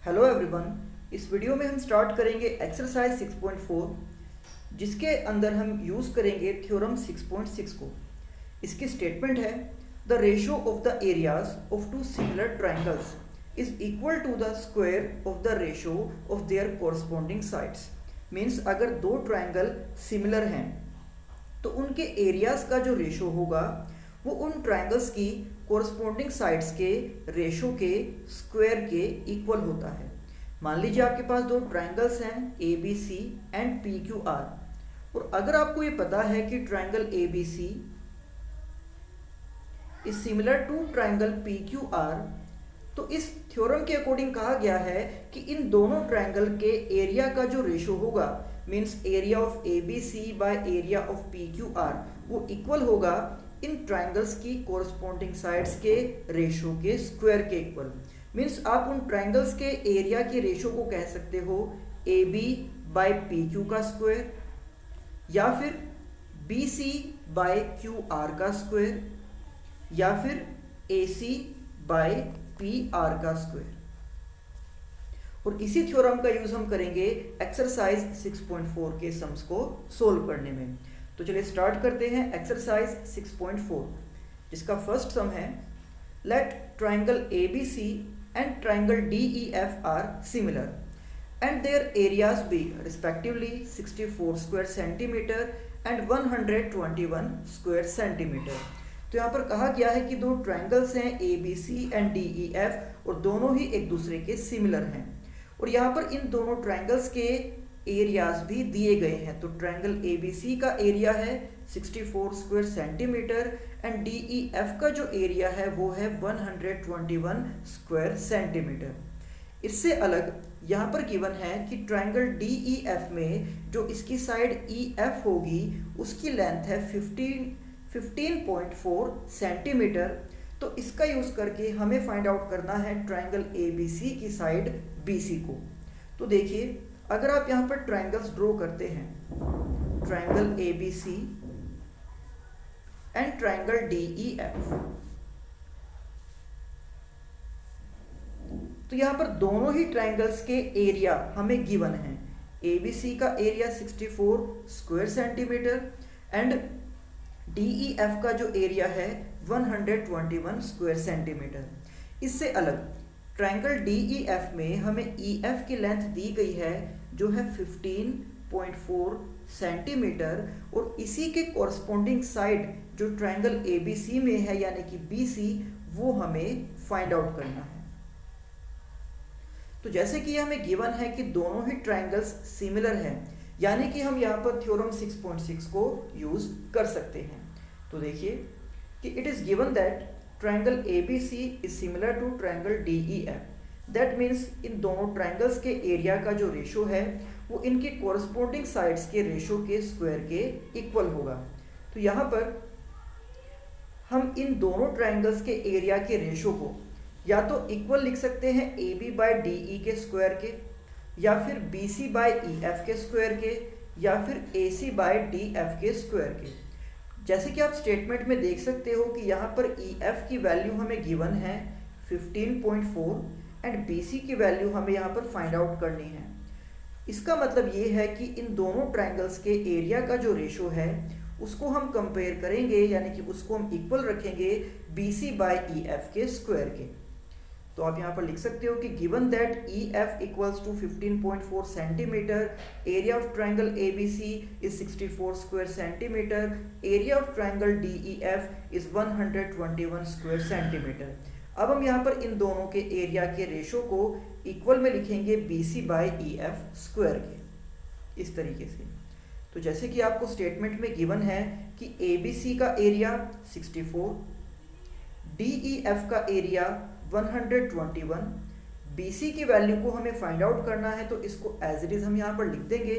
Hello everyone. इस video में हम स्टार्ट करेंगे एक्सरसाइज 6.4 जिसके अंदर हम यूज़ करेंगे थ्योरम 6.6 को। इसकी स्टेटमेंट है the ratio of the areas of two similar triangles is equal to the square of the ratio of their corresponding sides. Means अगर दो ट्राइंगल सिमिलर हैं तो उनके एरियाज का जो रेशियो होगा वो उन ट्राइंगल्स की कोरस्पॉन्डिंग साइड्स के रेशो के स्क्वायर के इक्वल होता है। मान लीजिए आपके पास दो ट्राइंगल्स हैं A B C and P Q R, और अगर आपको ये पता है कि triangle A B C is similar to triangle P Q R, तो इस थ्योरम के अकॉर्डिंग कहा गया है कि इन दोनों ट्राइंगल के एरिया का जो रेशो होगा, means area of A B C by area of P Q R, वो इक्वल होगा इन ट्राइंगल्स की कोरस्पॉन्डिंग साइड्स के रेशो के स्क्वायर के इक्वल। मीन्स आप उन ट्राइंगल्स के एरिया के रेशो को कह सकते हो A B by P Q का स्क्वायर, या फिर B C by Q R का स्क्वायर, या फिर A C by P R का स्क्वायर। और इसी थ्योरम का यूज हम करेंगे एक्सरसाइज 6.4 के सम्स को सोल्व करने में। तो चलिए स्टार्ट करते हैं एक्सरसाइज 6.4, जिसका फर्स्ट सम है let triangle A B C and triangle D E F are similar and their areas be respectively 64 square centimetre and 121 square centimetre. तो यहाँ पर कहा गया है कि दो ट्राइंगल्स हैं A B C and D E F, और दोनों ही एक दूसरे के सिमिलर हैं, और यहाँ पर इन दोनों ट्राइंगल्स के एरियाज भी दिए गए हैं। तो ट्राइंगल ए बी सी का एरिया है 64 square centimetre and D E F का जो एरिया है वो है 121 स्क्वायर सेंटीमीटर। इससे अलग यहाँ पर गिवन है कि ट्राइंगल डी ई एफ में जो इसकी साइड ई एफ होगी उसकी लेंथ है 15.4 सेंटीमीटर। तो इसका यूज करके हमें फाइंड आउट करना है ट्राइंगल ए बी सी की साइड बी सी को। तो देखिए, अगर आप यहाँ पर ट्राइंगल्स ड्रॉ करते हैं, triangle A B C and triangle D E F, तो यहाँ पर दोनों ही ट्राइंगल्स के एरिया हमें गिवन है। ए बी सी का area 64 square centimetre and D E F का जो एरिया है 121 स्क्वायर सेंटीमीटर। इससे अलग ट्राइंगल डी ई एफ में हमें ई एफ की लेंथ दी गई है जो है 15.4 सेंटीमीटर, और इसी के कॉरस्पॉन्डिंग साइड जो ट्राइंगल ए बी सी में है यानी कि बी सी, वो हमें फाइंड आउट करना है। तो जैसे कि हमें गिवन है कि दोनों ही ट्राइंगल्स सिमिलर हैं, यानी कि हम यहाँ पर थ्योरम 6.6 को यूज कर सकते हैं। तो देखिए कि it is given that triangle ABC is similar to triangle DEF। That means इन दोनों ट्राइंगल्स के एरिया का जो रेशो है वो इनके कोरस्पॉन्डिंग साइड्स के रेशो के स्क्वायर के इक्वल होगा। तो यहाँ पर हम इन दोनों ट्राइंगल्स के एरिया के रेशो को या तो इक्वल लिख सकते हैं AB बाय DE के स्क्वायर के, या फिर BC बाय EF के स्क्वायर के, या फिर AC बाय DF के स्क्वायर के। जैसे कि आप स्टेटमेंट में देख सकते हो कि यहाँ पर EF की वैल्यू हमें गिवन है 15.4 एंड BC की वैल्यू हमें यहाँ पर फाइंड आउट करनी है। इसका मतलब ये है कि इन दोनों ट्राइंगल्स के एरिया का जो रेशो है उसको हम कंपेयर करेंगे, यानी कि उसको हम इक्वल रखेंगे BC बाय EF के स्क्वायर के। तो आप यहाँ पर लिख सकते हो कि given that EF equals to 15.4 centimetre, area of triangle ABC is 64 square centimetre, area of triangle DEF is 121 square centimetre. अब हम यहाँ पर इन दोनों के एरिया के रेशो को इक्वल में लिखेंगे BC बाय EF स्क्वायर के, इस तरीके से। तो जैसे कि आपको स्टेटमेंट में गिवन है कि ABC का एरिया 64, DEF का एरिया 121, BC की वैल्यू को हमें फाइंड आउट करना है, तो इसको एज इट इज हम यहाँ पर लिख देंगे,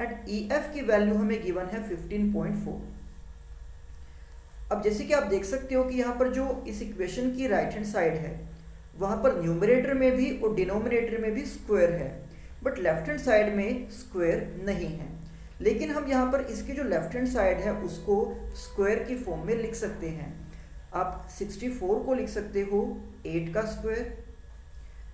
एंड EF की वैल्यू हमें गिवन है 15.4। अब जैसे कि आप देख सकते हो कि यहाँ पर जो इस इक्वेशन की राइट हैंड साइड है वहाँ पर न्यूमरेटर में भी और डिनोमिनेटर में भी स्क्वायर है, बट लेफ्ट हैंड साइड में स्क्वायर नहीं है। लेकिन हम यहाँ पर इसकी जो लेफ्ट हैंड साइड है उसको स्क्वायर की फॉर्म में लिख सकते हैं। आप 64 को लिख सकते हो 8 का स्क्वायर,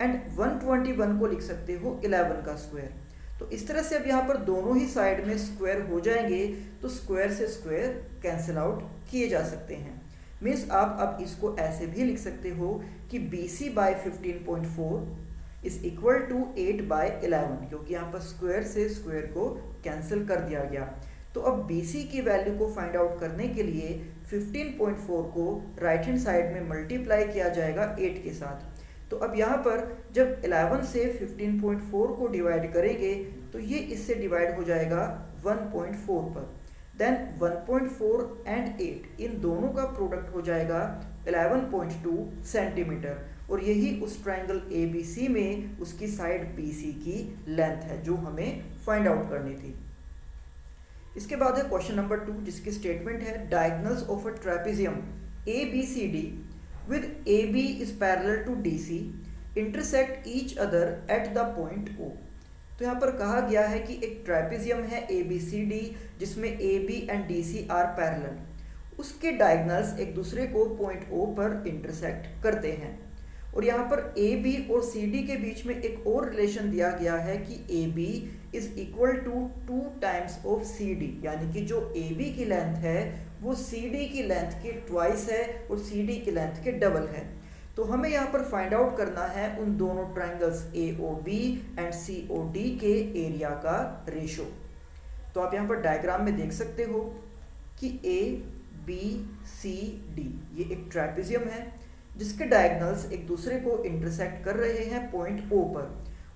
एंड 121 को लिख सकते हो 11 का स्क्वायर। तो इस तरह से अब यहाँ पर दोनों ही साइड में स्क्वायर हो जाएंगे, तो स्क्वायर से स्क्वायर कैंसिल आउट किए जा सकते हैं। मीन्स आप अब इसको ऐसे भी लिख सकते हो कि BC by 15.4 is equal to 8 by 11, क्योंकि यहाँ पर स्क्वायर से स्क्वायर को कैंसिल कर दिया गया। तो अब BC की वैल्यू को फाइंड आउट करने के लिए 15.4 को राइट हैंड साइड में मल्टीप्लाई किया जाएगा 8 के साथ। तो अब यहाँ पर जब 11 से 15.4 को डिवाइड करेंगे तो ये इससे डिवाइड हो जाएगा 1.4 पर। देन 1.4 एंड 8 इन दोनों का प्रोडक्ट हो जाएगा 11.2 सेंटीमीटर, और यही उस ट्रायंगल ABC में उसकी साइड BC की लेंथ है जो हमें फाइंड आउट करनी थी। इसके बाद है क्वेश्चन नंबर 2, जिसकी स्टेटमेंट है diagonals of a trapezium ABCD with AB is parallel to DC intersect each other at the point O। तो यहाँ पर कहा गया है कि एक ट्रेपेजियम है ABCD जिसमें AB and DC are parallel, उसके डायगोनल्स एक दूसरे को पॉइंट O पर इंटरसेक्ट करते हैं। और यहाँ पर AB और CD के बीच में एक और रिलेशन दिया गया है कि AB is equal to 2 times of CD, यानी कि जो AB की लेंथ है वो CD की लेंथ के ट्वाइस है और CD की लेंथ के डबल है। तो हमें यहाँ पर फाइंड आउट करना है उन दोनों ट्रायंगल्स AOB एंड COD के एरिया का रेशो। तो आप यहाँ पर डायग्राम में देख सकते हो कि ABCD ये एक ट्रेपेजियम है जिसके डायगोनल्स एक दूसरे को इंटरसेक्ट कर रहे हैं पॉइंट O पर,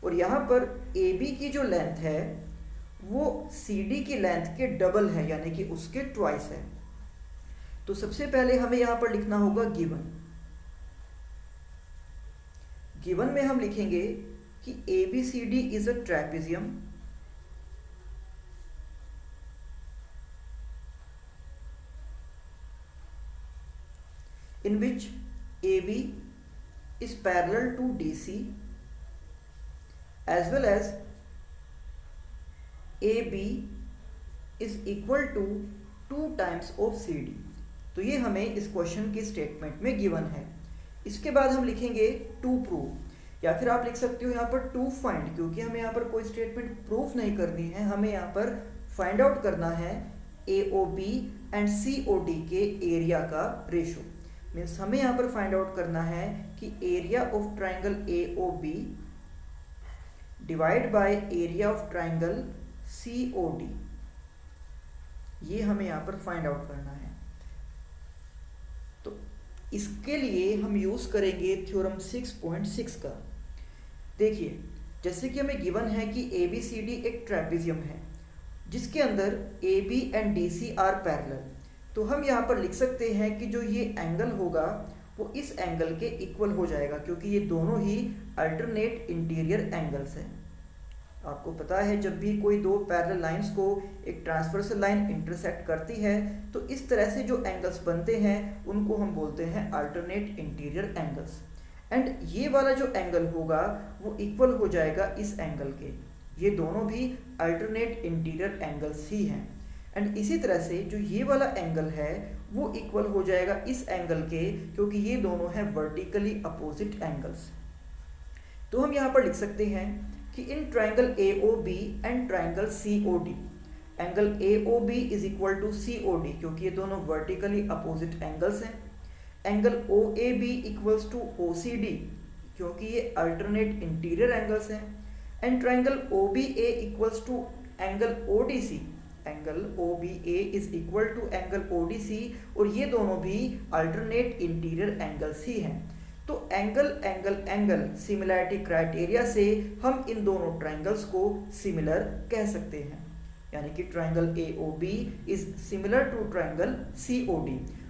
और यहाँ पर AB की जो लेंथ है वो CD की लेंथ के डबल है, यानी कि उसके ट्वाइस है। तो सबसे पहले हमें यहाँ पर लिखना होगा गिवन में हम लिखेंगे कि ABCD is a trapezium in which AB is parallel to DC as well as AB is equal to 2 times of CD। तो ये हमें इस क्वेश्चन की स्टेटमेंट में गिवन है। इसके बाद हम लिखेंगे टू प्रूव, या फिर आप लिख सकते हो यहाँ पर टू फाइंड, क्योंकि हमें यहाँ पर कोई स्टेटमेंट प्रूफ नहीं करनी है, हमें यहाँ पर फाइंड आउट करना है AOB एंड COD के एरिया का रेशो। मीन्स हमें यहाँ पर फाइंड आउट करना है कि area of triangle AOB divide by area of triangle COD, ये हमें यहाँ पर फाइंड आउट करना है। तो इसके लिए हम यूज करेंगे थ्योरम 6.6 का। देखिए, जैसे कि हमें गिवन है कि ABCD एक ट्रेपेजियम है जिसके अंदर AB and DC are parallel, तो हम यहाँ पर लिख सकते हैं कि जो ये एंगल होगा वो इस एंगल के इक्वल हो जाएगा, क्योंकि ये दोनों ही अल्टरनेट इंटीरियर एंगल्स हैं। आपको पता है जब भी कोई दो पैरेलल लाइंस को एक ट्रांसवर्सल लाइन इंटरसेक्ट करती है तो इस तरह से जो एंगल्स बनते हैं उनको हम बोलते हैं अल्टरनेट इंटीरियर एंगल्स। एंड ये वाला जो एंगल होगा वो इक्वल हो जाएगा इस एंगल के, ये दोनों भी अल्टरनेट इंटीरियर एंगल्स ही हैं। एंड इसी तरह से जो ये वाला एंगल है वो इक्वल हो जाएगा इस एंगल के, क्योंकि ये दोनों हैं वर्टिकली अपोजिट एंगल्स। तो हम यहाँ पर लिख सकते हैं कि in triangle AOB and triangle COD, angle AOB is equal to COD, क्योंकि ये दोनों वर्टिकली अपोजिट एंगल्स हैं। Angle OAB equals to OCD, क्योंकि ये अल्टरनेट इंटीरियर एंगल्स हैं। And triangle OBA equals to angle ODC, angle OBA is equal to angle ODC, और ये दोनों भी अल्टरनेट इंटीरियर एंगल्स ही हैं। तो angle angle angle similarity criteria से हम इन दोनों ट्राइंगल्स को सिमिलर कह सकते हैं, यानी कि triangle AOB is similar to triangle COD,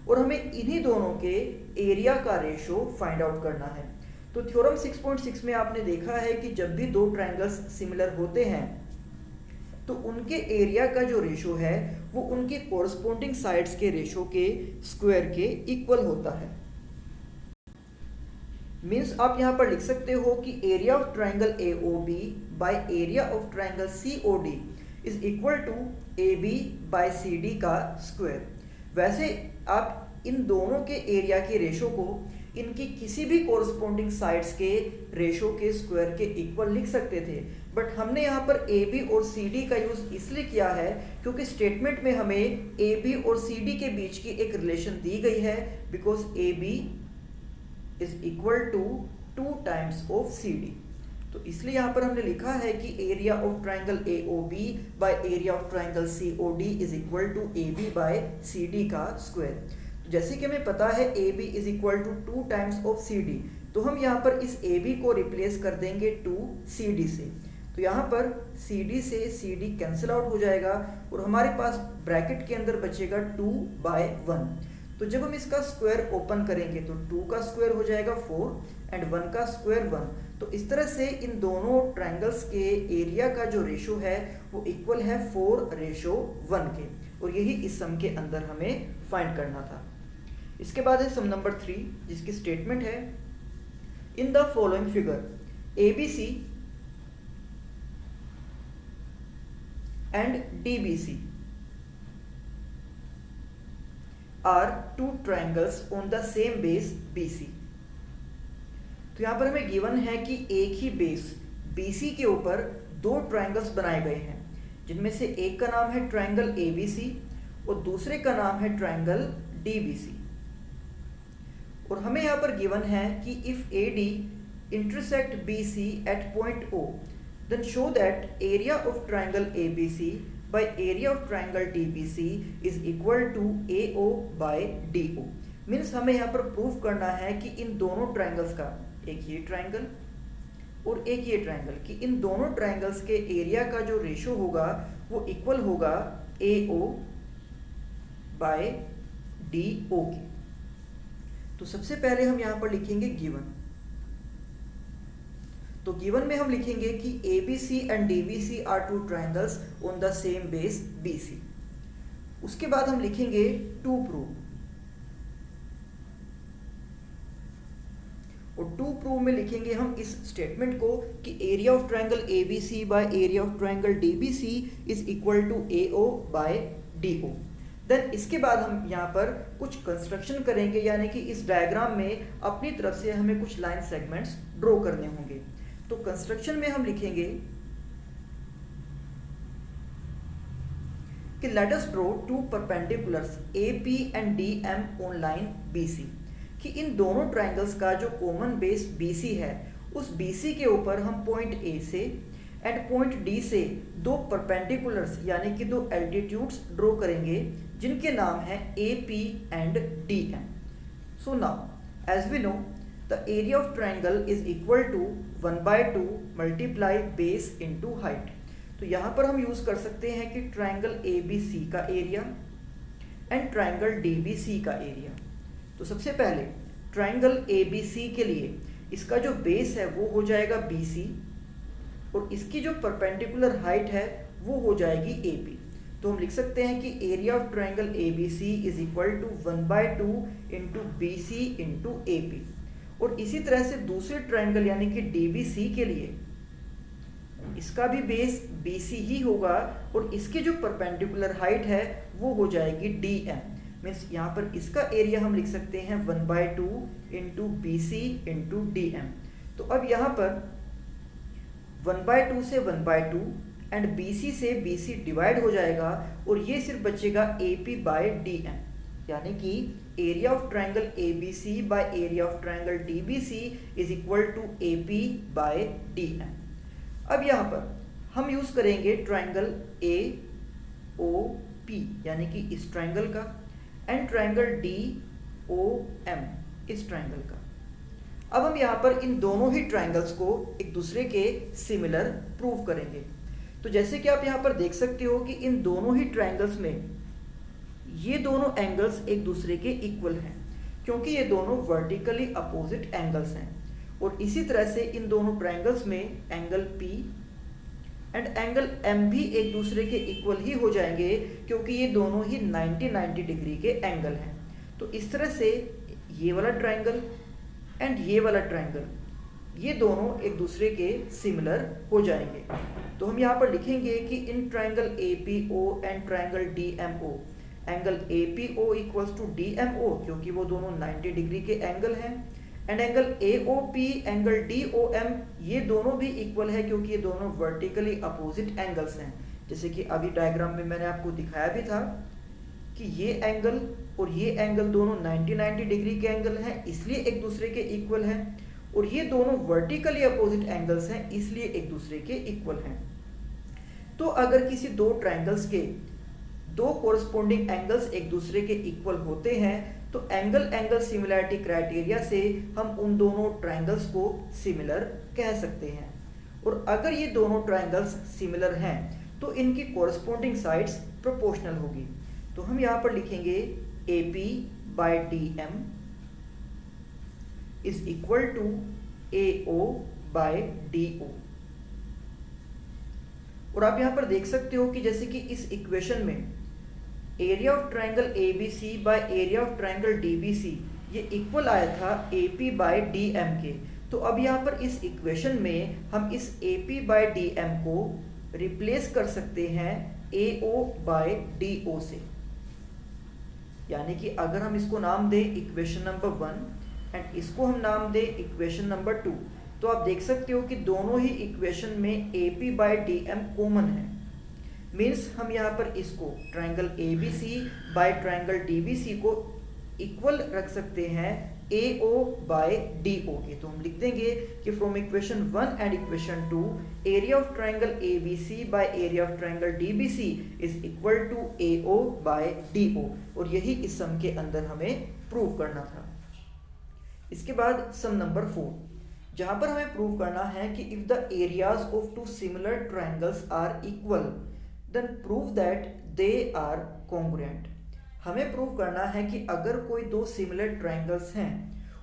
और हमें इन्हीं दोनों के एरिया का रेशो फाइंड आउट करना है। तो थ्योरम 6.6 में आपने देखा है कि जब भी दो ट्राइंगल्स सिमिलर होते हैं तो उनके एरिया का जो रेशो है वो उनके कोरस्पोंडिंग साइड्स के रेशो के स्क्वायर के इक्वल होता है। मीन्स आप यहाँ पर लिख सकते हो कि area of triangle AOB by area of triangle COD is equal to AB by CD का स्क्वायर। वैसे आप इन दोनों के एरिया के रेशो को इनकी किसी भी कोरस्पॉन्डिंग साइड्स के रेशो के स्क्वायर के इक्वल लिख सकते थे, बट हमने यहाँ पर ए बी और सी डी का यूज़ इसलिए किया है क्योंकि स्टेटमेंट में हमें ए बी और सी डी के बीच की एक रिलेशन दी गई है, because A B is equal to 2 times of C D. तो इसलिए यहाँ पर हमने लिखा है कि area of triangle A O B by area of triangle C O D is equal to A B by C D का square. तो जैसे कि हमें पता है A B is equal to 2 times of C D, तो हम यहाँ पर इस ए बी को रिप्लेस कर देंगे 2 सी डी से। तो यहाँ पर सी डी से सी डी कैंसिल आउट हो जाएगा और हमारे पास ब्रैकेट के अंदर बचेगा 2/1। तो जब हम इसका स्क्वायर ओपन करेंगे तो 2 का स्क्वायर हो जाएगा 4 एंड 1 का स्क्वायर 1। तो इस तरह से इन दोनों ट्रायंगल्स के एरिया का जो रेशो है वो इक्वल है 4:1 के, और यही इस सम के अंदर हमें फाइंड करना था। इसके बाद है सम नंबर 3, जिसकी स्टेटमेंट है in the following figure A B C and D B C are 2 triangles on the same base B C. तो यहाँ पर हमें गिवन है कि एक ही बेस BC के ऊपर 2 ट्रायंगल्स बनाए गए हैं, जिनमें से एक का नाम है ट्रायंगल ABC और दूसरे का नाम है ट्रायंगल DBC। और हमें यहाँ पर गिवन है कि if AD intersect BC at point O, then show that area of triangle ABC by area of triangle DBC is equal to AO by DO। Means हमें यहाँ पर प्रूव करना है कि इन दोनों ट्रायंगल्स का, एक ये ट्रायंगल और एक ये ट्रायंगल, कि इन दोनों ट्रायंगल्स के एरिया का जो रेशो होगा वो इक्वल होगा AO by DO के। तो सबसे पहले हम यहाँ पर लिखेंगे गिवन। तो गिवन में हम लिखेंगे कि ABC and DBC are 2 triangles on the same base BC। उसके बाद हम लिखेंगे टू प्रूव, और टू प्रूव में लिखेंगे हम इस स्टेटमेंट को कि area of triangle ABC by area of triangle DBC is equal to AO by DO। Then इसके बाद हम यहाँ पर कुछ कंस्ट्रक्शन करेंगे, यानी कि इस डायग्राम में अपनी तरफ से हमें कुछ लाइन सेगमेंट्स ड्रॉ करने होंगे। तो कंस्ट्रक्शन में हम लिखेंगे कि let us draw 2 perpendiculars AP and DM on line BC, कि इन दोनों ट्रायंगल्स का जो कॉमन बेस BC है उस BC के ऊपर हम पॉइंट A से एंड पॉइंट D से 2 परपेंडिकुलर्स यानी कि 2 एल्टीट्यूड्स ड्रॉ करेंगे, जिनके नाम है AP and DM। So now as we know the area of triangle is equal to 1/2 multiply base into height। तो यहाँ पर हम यूज़ कर सकते हैं कि ट्रायंगल ABC का एरिया एंड ट्रायंगल DBC का एरिया। तो सबसे पहले ट्रायंगल ABC के लिए इसका जो बेस है वो हो जाएगा BC, और इसकी जो परपेंडिकुलर हाइट है वो हो जाएगी AP। तो हम लिख सकते हैं कि area of triangle ABC is equal to 1/2 into BC into AP। और इसी तरह से दूसरे ट्रायंगल यानी कि DBC के लिए इसका भी बेस BC ही होगा, और इसकी जो परपेंडिकुलर हाइट है वो हो जाएगी DM। मीन्स यहाँ पर इसका एरिया हम लिख सकते हैं 1/2 इंटू BC इंटू DM। तो अब यहाँ पर 1/2 से 1/2 एंड BC से BC डिवाइड हो जाएगा, और ये सिर्फ बचेगा AP बाय DM, यानी कि area of triangle ABC by area of triangle DBC is equal to AP by DM। अब यहाँ पर हम यूज़ करेंगे ट्रायंगल AOP यानी कि इस ट्रायंगल का, एंड ट्रायंगल DOM इस ट्रायंगल का। अब हम यहाँ पर इन दोनों ही ट्रायंगल्स को एक दूसरे के सिमिलर प्रूव करेंगे। तो जैसे कि आप यहाँ पर देख सकते हो कि इन दोनों ही ट्रायंगल्स में ये दोनों एंगल्स एक दूसरे के इक्वल हैं, क्योंकि ये दोनों वर्टिकली अपोजिट एंगल्स हैं। और इसी तरह से इन दोनों ट्रायंगल्स में angle P and angle M भी एक दूसरे के इक्वल ही हो जाएंगे, क्योंकि ये दोनों ही 90 डिग्री के एंगल हैं। तो इस तरह से ये वाला ट्रायंगल एंड ये वाला ट्रायंगल, ये दोनों एक दूसरे के सिमिलर हो जाएंगे। तो हम यहाँ पर लिखेंगे कि in triangle APO and triangle DMO, angle APO equals to DMO, क्योंकि वो दोनों 90 डिग्री के एंगल हैं, and angle AOP, angle DOM, ये दोनों भी इक्वल है क्योंकि ये दोनों वर्टिकली अपोजिट एंगल्स हैं। जैसे कि अभी डायग्राम में मैंने आपको दिखाया भी था कि ये एंगल और ये एंगल दोनों 90 डिग्री के एंगल हैं, इसलिए एक दूसरे के इक्वल हैं, और ये दोनों वर्टिकली अपोजिट एंगल्स हैं, इसलिए एक दूसरे के इक्वल हैं। तो अगर किसी दो ट्रायंगल्स के दो कोरस्पोंडिंग एंगल्स एक दूसरे के इक्वल होते हैं तो एंगल सिमिलैरिटी क्राइटेरिया से हम उन दोनों ट्रायंगल्स को सिमिलर कह सकते हैं। और अगर ये दोनों ट्रायंगल्स सिमिलर हैं तो इनकी कोरस्पोंडिंग साइड्स प्रोपोर्शनल होगी। तो हम यहाँ पर लिखेंगे AP by DM is equal to AO by DO। और आप यहाँ पर देख सकते हो कि जैसे कि इस इक्वेशन में area of triangle ABC by area of triangle DBC ये इक्वल आया था AP बाय DM के। तो अब यहाँ पर इस इक्वेशन में हम इस AP बाय DM को रिप्लेस कर सकते हैं AO बाय DO से। यानी कि अगर हम इसको नाम दें इक्वेशन नंबर 1 एंड इसको हम नाम दें इक्वेशन नंबर 2, तो आप देख सकते हो कि दोनों ही इक्वेशन में AP बाय DM कॉमन है। मीन्स हम यहाँ पर इसको triangle ABC by triangle DBC को इक्वल रख सकते हैं AO बाय DO के। तो हम लिख देंगे कि from equation 1 and equation 2 area of triangle ABC by area of triangle DBC is equal to AO by DO। और यही इस सम के अंदर हमें प्रूव करना था। इसके बाद सम नंबर 4, जहां पर हमें प्रूव करना है कि if the areas of two similar triangles are equal then prove that they are congruent. हमें प्रूव करना है कि अगर कोई दो सिमिलर ट्रायंगल्स हैं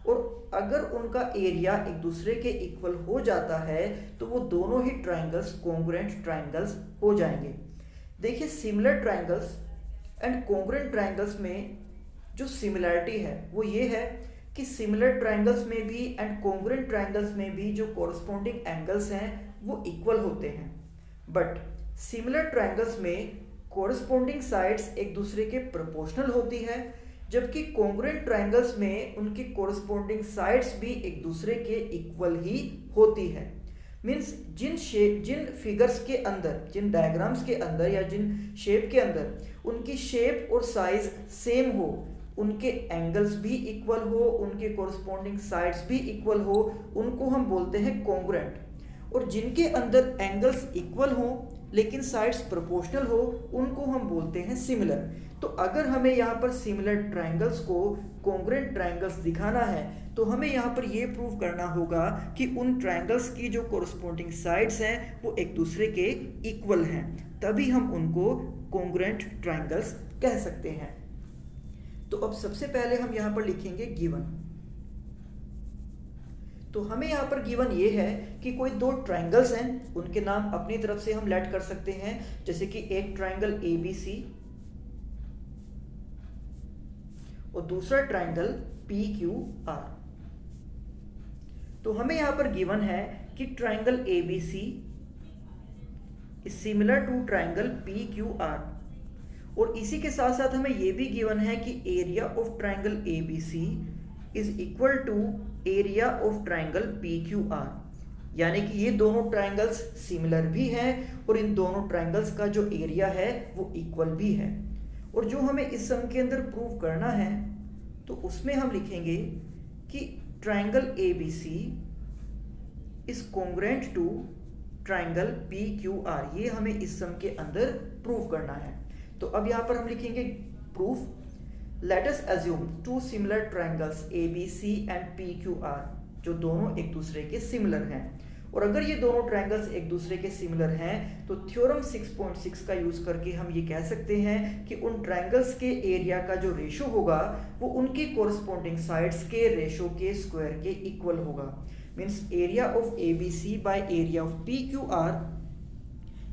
और अगर उनका एरिया एक दूसरे के इक्वल हो जाता है तो वो दोनों ही ट्रायंगल्स कॉन्ग्रुएंट ट्रायंगल्स हो जाएंगे। देखिए, similar triangles and congruent triangles में जो सिमिलैरिटी है वो ये है कि सिमिलर ट्रायंगल्स में भी एंड कॉन्ग्रुएंट ट्रायंगल्स में भी जो कॉरस्पॉन्डिंग एंगल्स हैं वो इक्वल होते हैं। बट सिमिलर ट्रायंगल्स में कॉरस्पॉन्डिंग साइड्स एक दूसरे के प्रोपोर्शनल होती है, जबकि कॉन्ग्रुएंट ट्रायंगल्स में उनकी कॉरस्पॉन्डिंग साइड्स भी एक दूसरे के इक्वल ही होती है। मीन्स जिन फिगर्स के अंदर, जिन डायग्राम्स के अंदर या जिन शेप के अंदर उनकी शेप और साइज सेम हो, उनके एंगल्स भी इक्वल हो, उनके कॉरस्पॉन्डिंग साइड्स भी इक्वल हो, उनको हम बोलते हैं कॉन्ग्रुएंट। और जिनके अंदर एंगल्स इक्वल हो लेकिन साइड्स प्रोपोर्शनल हो, उनको हम बोलते हैं सिमिलर। तो अगर हमें यहाँ पर सिमिलर ट्रायंगल्स को कॉन्ग्रुएंट ट्रायंगल्स दिखाना है तो हमें यहाँ पर ये प्रूव करना होगा कि उन ट्रायंगल्स की जो कॉरस्पॉन्डिंग साइड्स हैं वो एक दूसरे के इक्वल हैं, तभी हम उनको कॉन्ग्रुएंट ट्रायंगल्स कह सकते हैं। तो अब सबसे पहले हम यहाँ पर लिखेंगे गिवन। तो हमें यहाँ पर गिवन ये है कि कोई दो ट्रायंगल्स हैं, उनके नाम अपनी तरफ से हम लेट कर सकते हैं, जैसे कि एक ट्रायंगल ABC और दूसरा ट्रायंगल PQR। तो हमें यहाँ पर गिवन है कि triangle ABC is similar to triangle PQR, और इसी के साथ साथ हमें यह भी गिवन है कि area of triangle ABC is equal to area of triangle PQR। यानी कि ये दोनों ट्रायंगल्स सिमिलर भी हैं और इन दोनों ट्रायंगल्स का जो एरिया है वो इक्वल भी है। और जो हमें इस सम के अंदर प्रूव करना है तो उसमें हम लिखेंगे कि triangle ABC is congruent to triangle PQR। ये हमें इस सम के अंदर प्रूव करना है। तो अब यहाँ पर हम लिखेंगे proof, let us assume two similar triangles ABC and PQR जो दोनों एक दूसरे के सिमिलर हैं। और अगर ये दोनों ट्रायंगल्स एक दूसरे के सिमिलर हैं तो थ्योरम 6.6 का यूज करके हम ये कह सकते हैं कि उन ट्रायंगल्स के एरिया का जो रेशो होगा वो उनकी कॉरस्पॉन्डिंग साइड्स के रेशो के स्क्वायर के इक्वल होगा। Means area of ABC by area of PQR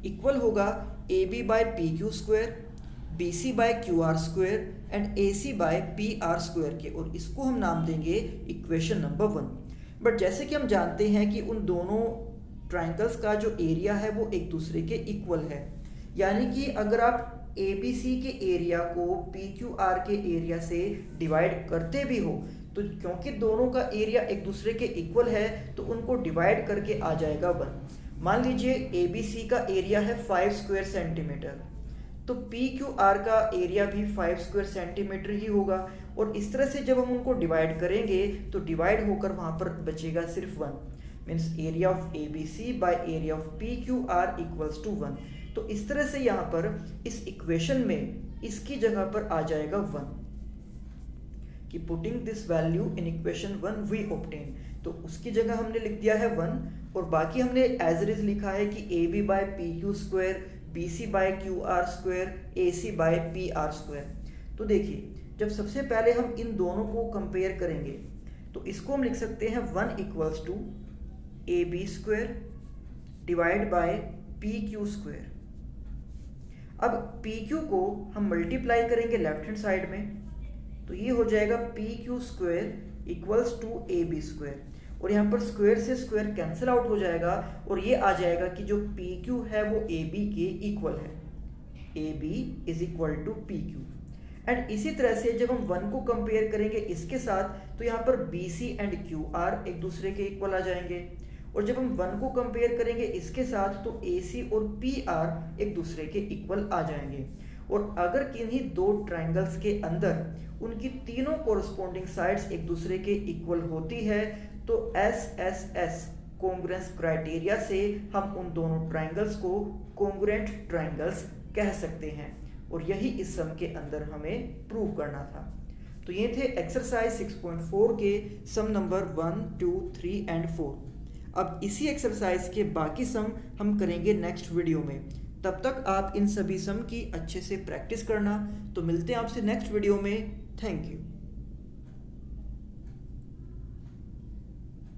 इक्वल होगा AB by PQ square, BC by QR square and AC by PR square के। और इसको हम नाम देंगे इक्वेशन नंबर 1। बट जैसे कि हम जानते हैं कि उन दोनों ट्रायंगल्स का जो एरिया है वो एक दूसरे के इक्वल है, यानी कि अगर आप ABC के एरिया को PQR के एरिया से डिवाइड करते भी हो तो क्योंकि दोनों का एरिया एक दूसरे के इक्वल है तो उनको डिवाइड करके आ जाएगा 1। मान लीजिए ABC का एरिया है 5 स्क्वायर सेंटीमीटर, तो PQR का एरिया भी 5 स्क्वायर सेंटीमीटर ही होगा। और इस तरह से जब हम उनको डिवाइड करेंगे तो डिवाइड होकर वहाँ पर बचेगा सिर्फ 1। Means area of ABC by area of PQR equals to 1। तो इस तरह से यहाँ पर इस इक्वेशन में इसकी जगह पर आ जाएगा 1 कि putting this value in equation 1 we obtain. तो उसकी जगह हमने लिख दिया है 1 और बाकी हमने एज इट इज लिखा है कि AB by PQ square, BC by QR square, AC by PR square. तो देखिए जब सबसे पहले हम इन दोनों को कंपेयर करेंगे तो इसको हम लिख सकते हैं 1 equals to AB square divide by PQ square. अब PQ को हम मल्टीप्लाई करेंगे लेफ्ट हैंड साइड में, तो ये हो जाएगा PQ square equals to AB square. और यहाँ पर स्क्वायर से स्क्वायर कैंसिल आउट हो जाएगा और ये आ जाएगा कि जो PQ है वो AB के इक्वल है। AB is equal to PQ। And इसी तरह से जब हम 1 को कंपेयर करेंगे इसके साथ तो यहाँ पर BC एंड QR एक दूसरे के इक्वल आ जाएंगे। और जब हम 1 को कंपेयर करेंगे इसके साथ तो AC और PR एक दूसरे के इक्वल आ जाएंगे। और अगर किन्हीं दो ट्रायंगल्स के अंदर उनकी तीनों कोरस्पॉन्डिंग साइड्स एक दूसरे के इक्वल होती है तो SSS कॉन्ग्रुएंस क्राइटेरिया से हम उन दोनों ट्रायंगल्स को कॉन्ग्रुएंट ट्रायंगल्स कह सकते हैं। और यही इस सम के अंदर हमें प्रूव करना था। तो ये थे एक्सरसाइज 6.4 के सम नंबर 1, 2, 3 एंड 4। अब इसी एक्सरसाइज के बाकी सम हम करेंगे नेक्स्ट वीडियो में। तब तक आप इन सभी सम की अच्छे से प्रैक्टिस करना। तो मिलते हैं आपसे नेक्स्ट वीडियो में। Thank you.